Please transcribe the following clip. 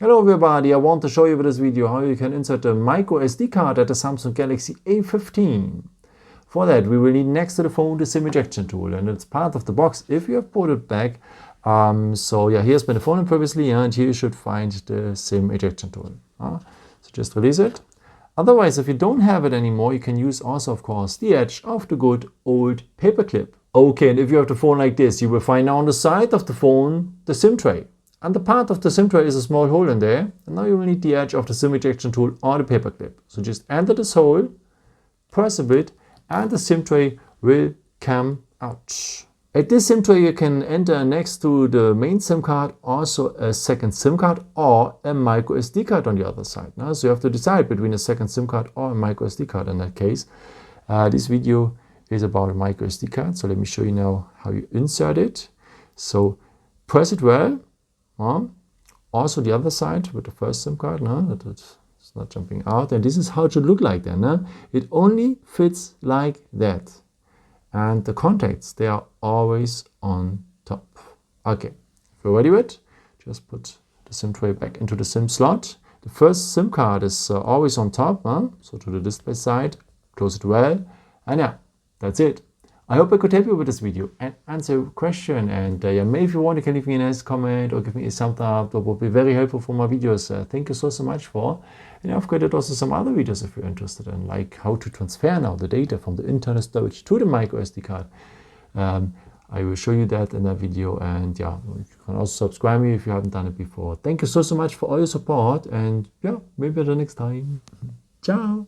Hello everybody, I want to show you with this video how you can insert a microSD card at the Samsung Galaxy A15. For that we will need next to the phone the SIM ejection tool, and it's part of the box if you have put it back. Here's been the phone previously, and here you should find the SIM ejection tool. So just release it. Otherwise, if you don't have it anymore, you can use also, of course, the edge of the good old paperclip. Okay, and if you have the phone like this, you will find now on the side of the phone the SIM tray. And the part of the SIM tray is a small hole in there, and now you will need the edge of the SIM ejection tool or the paperclip. So just enter this hole, press a bit, and the SIM tray will come out. At this SIM tray you can enter next to the main SIM card also a second SIM card or a microSD card on the other side. So you have to decide between a second SIM card or a microSD card in that case. This video is about a microSD card, so let me show you now how you insert it. So press it well. Also the other side with the first SIM card, it's not jumping out, and this is how it should look like then. It only fits like that, and the contacts, they are always on top. Okay, if you're ready with it, just put the SIM tray back into the SIM slot. The first SIM card is always on top, so to the display side, close it well, and yeah, that's it. I hope I could help you with this video and answer your question. And maybe if you want, you can leave me a nice comment or give me a thumbs up. That would be very helpful for my videos. Thank you so much for. And I've created also some other videos if you're interested in, like how to transfer now the data from the internal storage to the microSD card. I will show you that in that video. And yeah, you can also subscribe me if you haven't done it before. Thank you so much for all your support. And yeah, maybe until next time. Ciao.